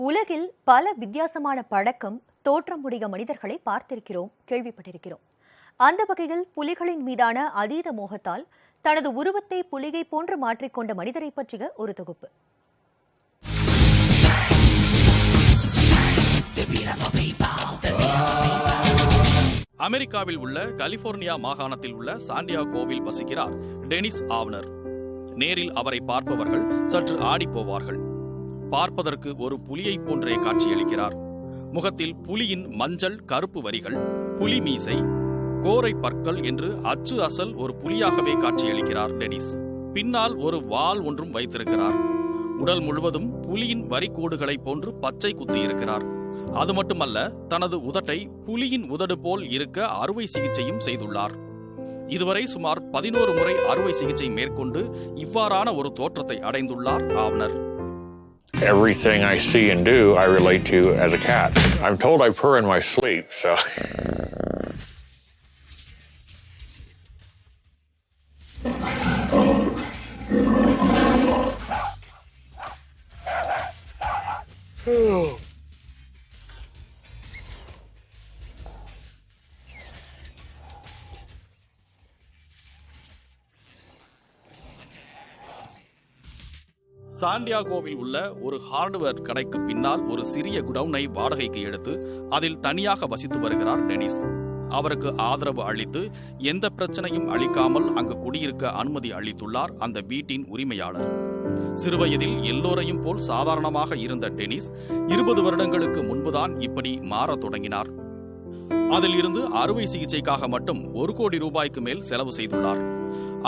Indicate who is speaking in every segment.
Speaker 1: உலகில் பல வித்தியாசமான பழக்கம் தோற்றமுடைய மனிதர்களை பார்த்திருக்கிறோம், கேள்விப்பட்டிருக்கிறோம். அந்த வகையில் புலிகளின் மீதான அதீத மோகத்தால் தனது உருவத்தை புலியை போன்று மாற்றிக்கொண்ட மனிதரை பற்றிய ஒரு தொகுப்பு.
Speaker 2: அமெரிக்காவில் உள்ள கலிபோர்னியா மாகாணத்தில் உள்ள சாண்டியாகோவில் வசிக்கிறார் டெனிஸ் ஆவ்னர். நேரில் அவரை பார்ப்பவர்கள் சற்று ஆடிப்போவார்கள். பார்ப்பதற்கு ஒரு புலியை போன்றே காட்சியளிக்கிறார். முகத்தில் புலியின் மஞ்சள் கருப்பு வரிகள், புலி மீசை, கோரை பற்கள் என்று அச்சு அசல் ஒரு புலியாகவே காட்சியளிக்கிறார் டெனிஸ். பின்னால் ஒரு வால் ஒன்றும் வைத்திருக்கிறார். உடல் முழுவதும் புலியின் வரிக்கோடுகளை போன்று பச்சை குத்தியிருக்கிறார். அது மட்டுமல்ல, தனது உதட்டை புலியின் உதடு போல் இருக்க அறுவை சிகிச்சையும் செய்துள்ளார். இதுவரை சுமார் 11 முறை அறுவை சிகிச்சை மேற்கொண்டு இவ்வாறான ஒரு தோற்றத்தை அடைந்துள்ளார் ஆவ்னர்.
Speaker 3: Everything I see and do, I relate to as a cat. I'm told I purr in my sleep, so...
Speaker 2: சாண்டியாகோவில் உள்ள ஒரு ஹார்ட்வேர் கடைக்கு பின்னால் ஒரு சிறிய குடவுனை வாடகைக்கு எடுத்து அதில் தனியாக வசித்து வருகிறார் டெனிஸ். அவருக்கு ஆதரவு அளித்து எந்த பிரச்சனையும் அளிக்காமல் அங்கு குடியிருக்க அனுமதி அளித்துள்ளார் அந்த வீட்டின் உரிமையாளர். சிறுவயதில் எல்லோரையும் போல் சாதாரணமாக இருந்த டெனிஸ் 20 வருடங்களுக்கு முன்புதான் இப்படி மாறத் தொடங்கினார். அதில் இருந்து அறுவை சிகிச்சைக்காக மட்டும் 1 கோடி ரூபாய்க்கு மேல் செலவு செய்துள்ளார்.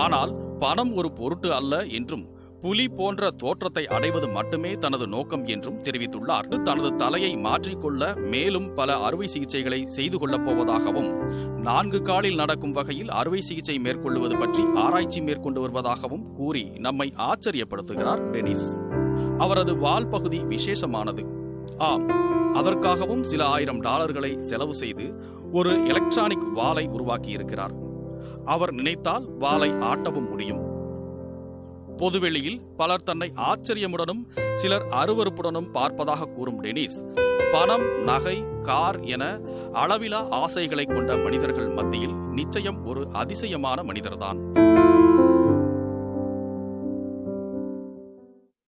Speaker 2: ஆனால் பணம் ஒரு பொருட்டு அல்ல என்றும், புலி போன்ற தோற்றத்தை அடைவது மட்டுமே தனது நோக்கம் என்றும் தெரிவித்துள்ளார். தனது தலையை மாற்றிக்கொள்ள மேலும் பல அறுவை சிகிச்சைகளை செய்து கொள்ளப் போவதாகவும், 4 காலில் நடக்கும் வகையில் அறுவை சிகிச்சை மேற்கொள்வது பற்றி ஆராய்ச்சி மேற்கொண்டு வருவதாகவும் கூறி நம்மை ஆச்சரியப்படுத்துகிறார் டெனிஸ். அவரது வால் பகுதி விசேஷமானது. ஆம், அதற்காகவும் சில $1000 செலவு செய்து ஒரு எலக்ட்ரானிக் வாலை உருவாக்கியிருக்கிறார். அவர் நினைத்தால் வாலை ஆட்டவும் முடியும். பொதுவெளியில் பலர் தன்னை ஆச்சரியமுடனும் சிலர் அருவருப்புடனும் பார்ப்பதாக கூறும் டெனிஸ், பணம், நகை, கார் என அளவிலா ஆசைகளை கொண்ட மனிதர்கள் மத்தியில் நிச்சயம் ஒரு அதிசயமான மனிதர்தான்.